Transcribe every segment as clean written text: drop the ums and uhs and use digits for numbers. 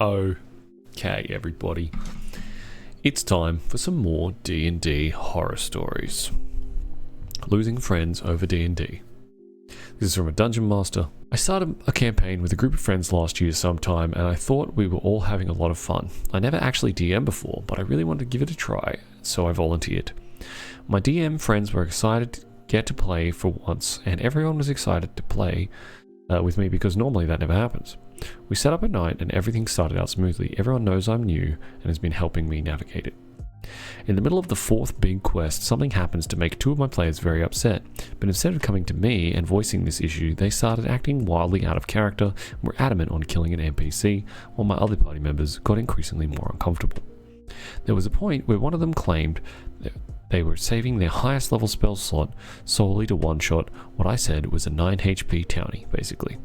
Okay, everybody. It's time for some more D&D horror stories. Losing friends over D&D. This is from a dungeon master. I started a campaign with a group of friends last year sometime, and I thought we were all having a lot of fun. I never actually DM'd before, but I really wanted to give it a try, so I volunteered. My DM friends were excited to get to play for once, and everyone was excited to play with me because normally that never happens. We set up at night and everything started out smoothly. Everyone knows I'm new and has been helping me navigate it. In the middle of the fourth big quest, something happens to make two of my players very upset, but instead of coming to me and voicing this issue, they started acting wildly out of character and were adamant on killing an NPC, while my other party members got increasingly more uncomfortable. There was a point where one of them claimed that they were saving their highest level spell slot solely to one-shot what I said was a 9 HP townie, basically.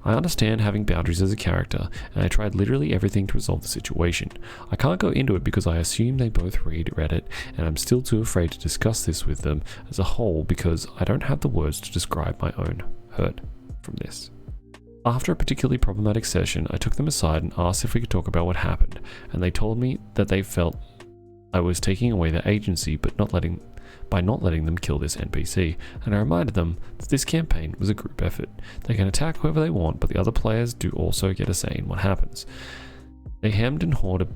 I understand having boundaries as a character, and I tried literally everything to resolve the situation. I can't go into it because I assume they both read Reddit, and I'm still too afraid to discuss this with them as a whole because I don't have the words to describe my own hurt from this. After a particularly problematic session, I took them aside and asked if we could talk about what happened, and they told me that they felt I was taking away their agency by not letting them kill this NPC, and I reminded them that this campaign was a group effort. They can attack whoever they want, but the other players do also get a say in what happens. They hemmed and hawed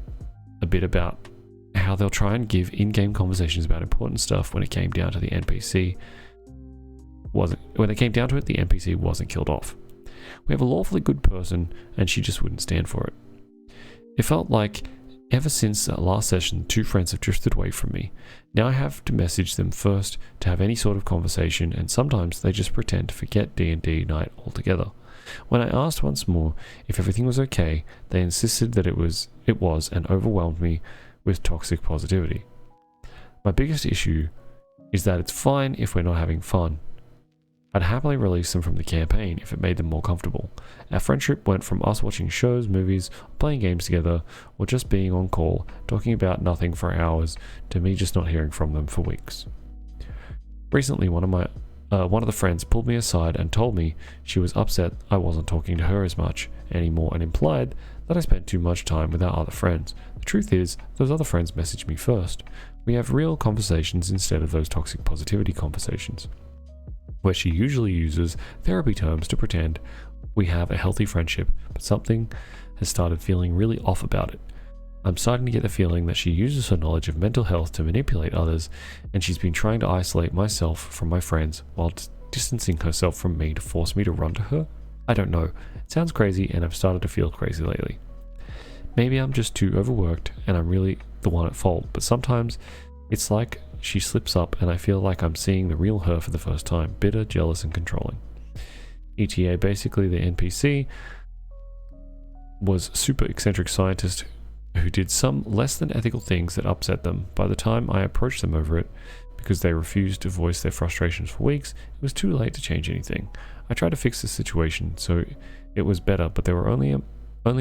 a bit about how they'll try and give in-game conversations about important stuff when it came down to the NPC wasn't killed off. We have a lawfully good person, and she just wouldn't stand for it. It felt like ever since that last session, two friends have drifted away from me. Now I have to message them first to have any sort of conversation, and sometimes they just pretend to forget D&D night altogether. When I asked once more if everything was okay, they insisted that it was, and overwhelmed me with toxic positivity. My biggest issue is that it's fine if we're not having fun. I'd happily release them from the campaign if it made them more comfortable. Our friendship went from us watching shows, movies, playing games together, or just being on call, talking about nothing for hours, to me just not hearing from them for weeks. Recently, one of the friends pulled me aside and told me she was upset I wasn't talking to her as much anymore, and implied that I spent too much time with our other friends. The truth is, those other friends messaged me first. We have real conversations instead of those toxic positivity conversations, where she usually uses therapy terms to pretend we have a healthy friendship, but something has started feeling really off about it. I'm starting to get the feeling that she uses her knowledge of mental health to manipulate others, and she's been trying to isolate myself from my friends while distancing herself from me to force me to run to her. I don't know. It sounds crazy, and I've started to feel crazy lately. Maybe I'm just too overworked and I'm really the one at fault, but sometimes it's like she slips up and I feel like I'm seeing the real her for the first time, bitter, jealous, and controlling. ETA, basically the NPC, was a super eccentric scientist who did some less than ethical things that upset them. By the time I approached them over it, because they refused to voice their frustrations for weeks, it was too late to change anything. I tried to fix the situation so it was better, but there were only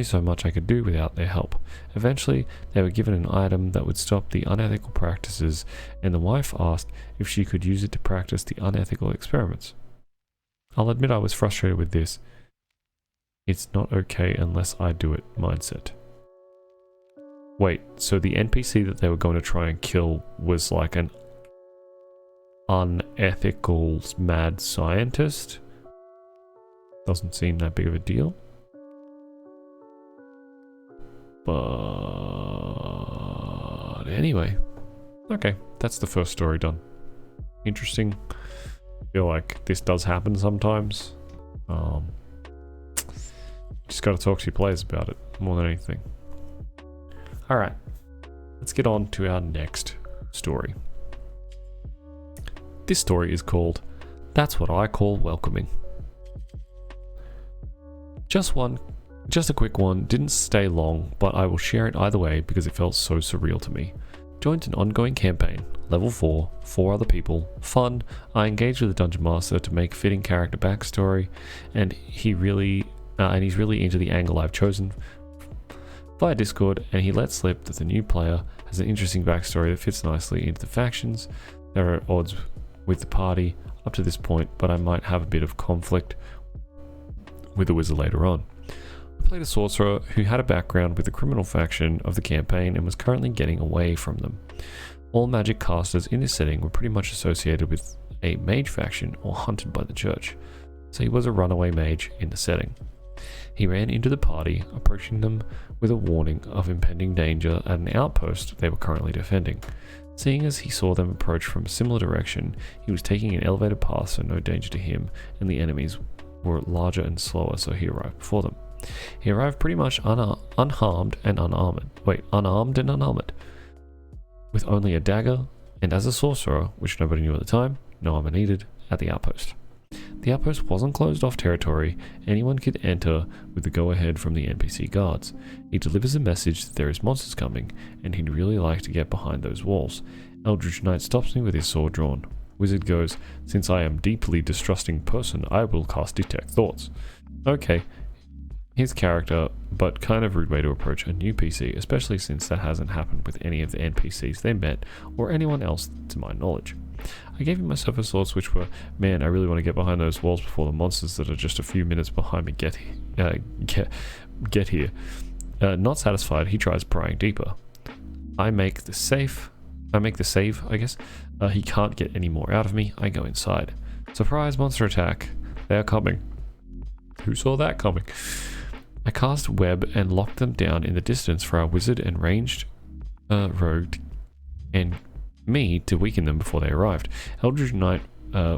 so much I could do without their help. Eventually, they were given an item that would stop the unethical practices, and the wife asked if she could use it to practice the unethical experiments. I'll admit I was frustrated with this "it's not okay unless I do it" mindset. Wait, so the NPC that they were going to try and kill was like an unethical mad scientist? Doesn't seem that big of a deal. But anyway, okay, that's the first story done. Interesting. I feel like this does happen sometimes. Just got to talk to your players about it more than anything. All right, let's get on to our next story. This story is called "That's What I Call Welcoming." Just a quick one, didn't stay long, but I will share it either way because it felt so surreal to me. Joined an ongoing campaign, level 4, 4 other people, fun. I engaged with the dungeon master to make fitting character backstory, and he's really into the angle I've chosen via Discord, and he let slip that the new player has an interesting backstory that fits nicely into the factions. There are at odds with the party up to this point, but I might have a bit of conflict with the wizard later on. played a sorcerer who had a background with the criminal faction of the campaign and was currently getting away from them. All magic casters in this setting were pretty much associated with a mage faction or hunted by the church, so he was a runaway mage in the setting. He ran into the party, approaching them with a warning of impending danger at an outpost they were currently defending. Seeing as he saw them approach from a similar direction, he was taking an elevated path so no danger to him, and the enemies were larger and slower, so he arrived before them. He arrived pretty much unarmed and unarmored, with only a dagger, and as a sorcerer, which nobody knew at the time, no armor needed, at the outpost. The outpost wasn't closed off territory, anyone could enter with the go-ahead from the NPC guards. He delivers a message that there is monsters coming, and he'd really like to get behind those walls. Eldritch Knight stops me with his sword drawn. Wizard goes, "Since I am deeply distrusting person, I will cast Detect Thoughts." Okay, his character, but kind of rude way to approach a new PC, especially since that hasn't happened with any of the NPCs they met, or anyone else to my knowledge. I gave him my surface thoughts, which were, man, I really want to get behind those walls before the monsters that are just a few minutes behind me get here. Not satisfied, he tries prying deeper. I make the save, I guess. He can't get any more out of me. I go inside. Surprise monster attack. They are coming. Who saw that coming? I cast web and locked them down in the distance for our wizard and ranged rogue and me to weaken them before they arrived. Eldritch Knight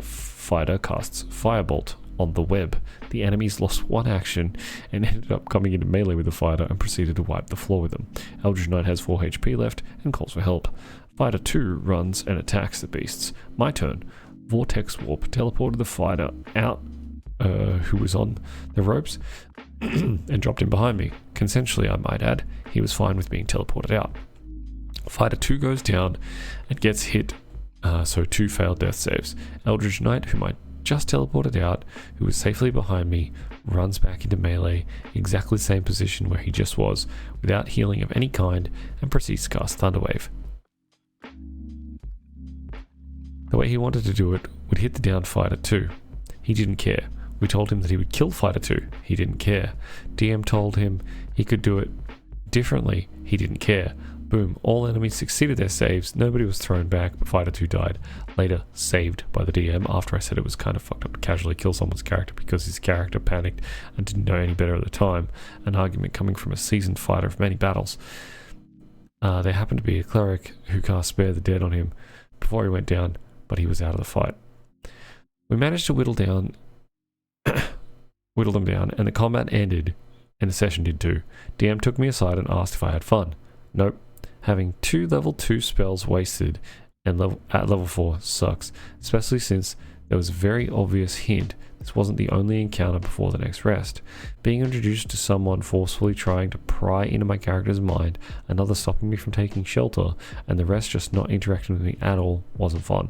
fighter casts Firebolt on the web. The enemies lost one action and ended up coming into melee with the fighter and proceeded to wipe the floor with them. Eldritch Knight has 4 HP left and calls for help. Fighter 2 runs and attacks the beasts. My turn. Vortex Warp teleported the fighter out who was on the ropes and dropped him behind me. Consensually, I might add. He was fine with being teleported out. Fighter 2 goes down and gets hit, so 2 failed death saves. Eldritch Knight, whom I just teleported out, who was safely behind me, runs back into melee, exactly the same position where he just was, without healing of any kind, and proceeds to cast Thunderwave. The way he wanted to do it would hit the downed Fighter 2. He didn't care. We told him that he would kill Fighter 2. He didn't care. DM told him he could do it differently. He didn't care. Boom, all enemies succeeded their saves, nobody was thrown back, but Fighter 2 died. Later, saved by the DM after I said it was kind of fucked up to casually kill someone's character because his character panicked and didn't know any better at the time, an argument coming from a seasoned fighter of many battles. There happened to be a cleric who cast Spare the Dead on him before he went down, but he was out of the fight. We managed to whittle them down, and the combat ended, and the session did too. DM took me aside and asked if I had fun. Nope. Having 2 level 2 spells wasted and at level 4 sucks, especially since there was a very obvious hint this wasn't the only encounter before the next rest. Being introduced to someone forcefully trying to pry into my character's mind, another stopping me from taking shelter, and the rest just not interacting with me at all wasn't fun.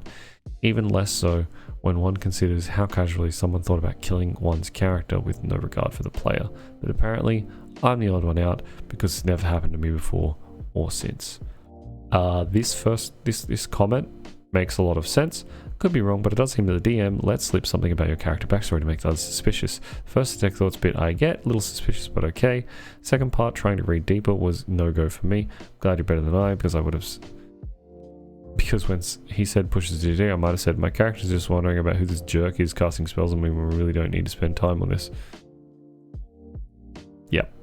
Even less so when one considers how casually someone thought about killing one's character with no regard for the player. But apparently, I'm the odd one out because it's never happened to me before or since. This comment makes a lot of sense. Could be wrong, but it does seem that the DM lets slip something about your character backstory to make others suspicious. First Detect Thoughts bit I get, a little suspicious but okay. Second part, trying to read deeper, was no go for me. Glad you're better than I, because I would have... Because when he said pushes DD, I might have said my character's just wondering about who this jerk is casting spells on me when we really don't need to spend time on this. Yep.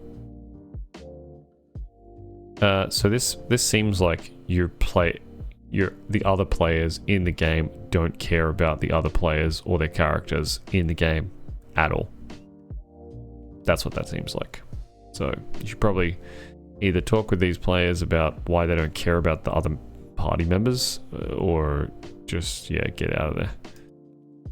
So this seems like the other players in the game don't care about the other players or their characters in the game at all. That's what that seems like. So you should probably either talk with these players about why they don't care about the other party members, or just, yeah, get out of there.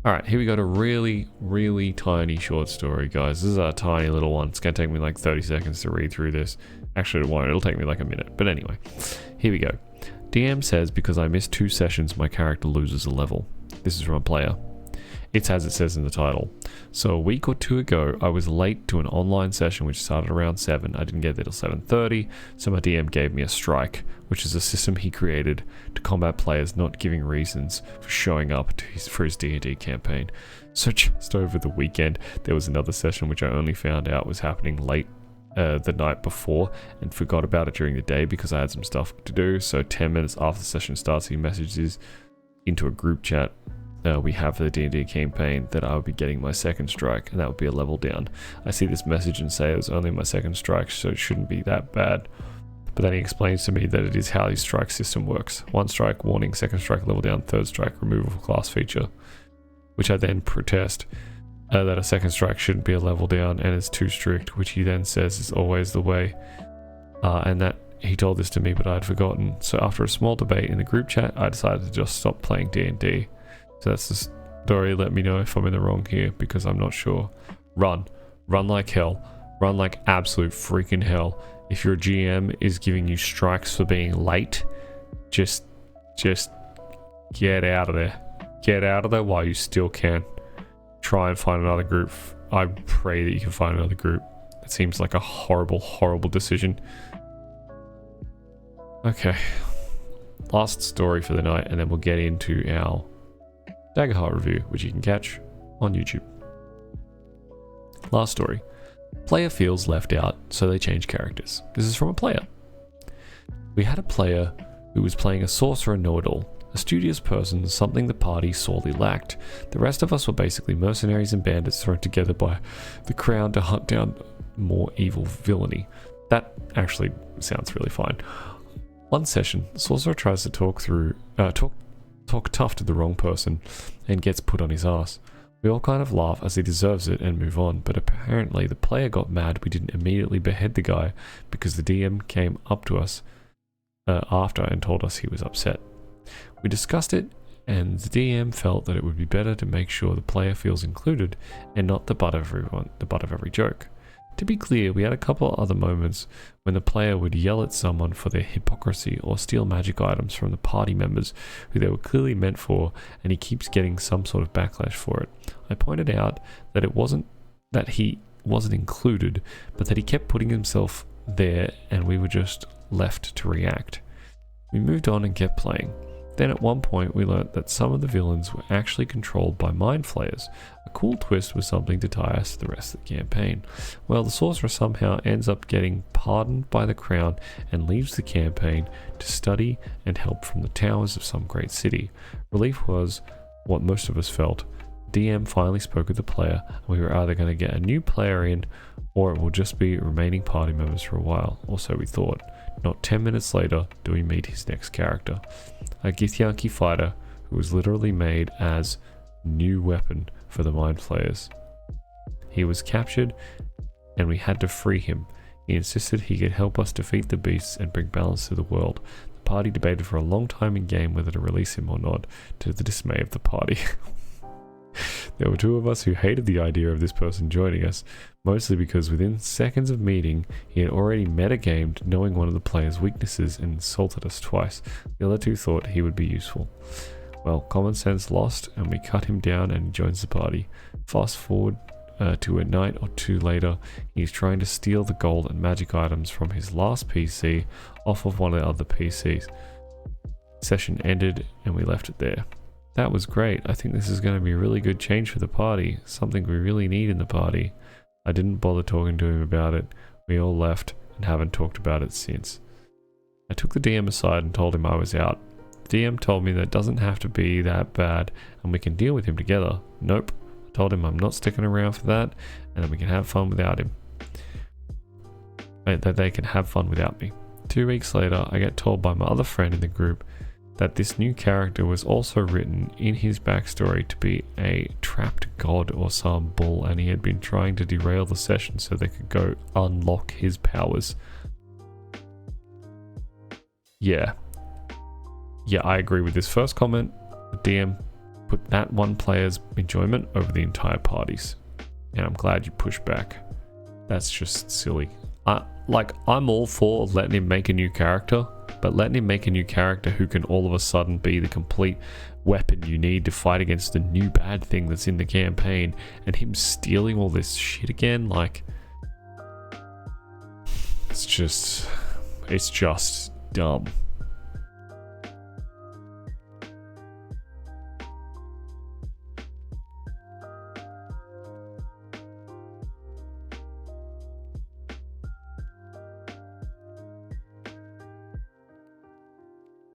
Alright, here we got a really, really tiny short story, guys. This is a tiny little one. It's going to take me like 30 seconds to read through this. Actually, it won't. It'll take me like a minute. But anyway, here we go. DM says, because I missed 2 sessions, my character loses a level. This is from a player. It's as it says in the title. So a week or 2 ago, I was late to an online session which started around 7. I didn't get there till 7:30, so my DM gave me a strike, which is a system he created to combat players not giving reasons for showing up for his D&D campaign. So just over the weekend, there was another session which I only found out was happening late the night before and forgot about it during the day because I had some stuff to do. So 10 minutes after the session starts, he messages into a group chat we have for the D&D campaign that I would be getting my second strike, and that would be a level down. I see this message and say it was only my second strike, so it shouldn't be that bad. But then he explains to me that it is how his strike system works. 1 strike, warning, 2nd strike, level down, 3rd strike, removal of class feature. Which I then protest that a 2nd strike shouldn't be a level down and it's too strict, which he then says is always the way. And that he told this to me, but I had forgotten. So after a small debate in the group chat, I decided to just stop playing D&D. So that's the story. Let me know if I'm in the wrong here, because I'm not sure. Run like hell. Run like absolute freaking hell. If your GM is giving you strikes for being late, just get out of there. Get out of there while you still can. Try and find another group. I pray that you can find another group. It seems like a horrible decision. Okay. Last story for the night, and then we'll get into our Daggerheart review, which you can catch on YouTube. Last story. Player feels left out, so they change characters. This is from a player. We had a player who was playing a sorcerer know-it-all, a studious person, something the party sorely lacked. The rest of us were basically mercenaries and bandits thrown together by the crown to hunt down more evil villainy. That actually sounds really fine. One session, the sorcerer tries to talk tough to the wrong person and gets put on his ass. We all kind of laugh as he deserves it and move on, but apparently the player got mad we didn't immediately behead the guy because the DM came up to us after and told us he was upset. We discussed it, and the DM felt that it would be better to make sure the player feels included and not the butt of every joke. To be clear, we had a couple other moments when the player would yell at someone for their hypocrisy or steal magic items from the party members who they were clearly meant for, and he keeps getting some sort of backlash for it. I pointed out that he wasn't included, but that he kept putting himself there and we were just left to react. We moved on and kept playing. Then at one point we learnt that some of the villains were actually controlled by mind flayers. A cool twist was something to tie us to the rest of the campaign. Well, the sorcerer somehow ends up getting pardoned by the crown and leaves the campaign to study and help from the towers of some great city. Relief was what most of us felt. DM finally spoke with the player, and we were either going to get a new player in or it will just be remaining party members for a while, or so we thought. Not 10 minutes later do we meet his next character, a Githyanki fighter who was literally made as new weapon for the mind flayers. He was captured and we had to free him. He insisted he could help us defeat the beasts and bring balance to the world. The party debated for a long time in game whether to release him or not, to the dismay of the party. There were 2 of us who hated the idea of this person joining us, mostly because within seconds of meeting, he had already metagamed knowing one of the player's weaknesses and insulted us twice. The other 2 thought he would be useful. Well, common sense lost, and we cut him down and he joins the party. Fast forward to a night or 2 later, he's trying to steal the gold and magic items from his last PC off of one of the other PCs. Session ended and we left it there. That was great. I think this is going to be a really good change for the party, something we really need in the party. I didn't bother talking to him about it. We all left and haven't talked about it since. I took the DM aside and told him I was out. The DM told me that it doesn't have to be that bad and we can deal with him together. Nope. I told him I'm not sticking around for that and that we can have fun without him. That they can have fun without me. 2 weeks later, I get told by my other friend in the group that this new character was also written in his backstory to be a trapped god or some bull, and he had been trying to derail the session so they could go unlock his powers. Yeah, I agree with this first comment. The DM put that one player's enjoyment over the entire party's, and I'm glad you pushed back. That's just silly. I'm all for letting him make a new character, but letting him make a new character who can all of a sudden be the complete weapon you need to fight against the new bad thing that's in the campaign, and him stealing all this shit again, it's just dumb.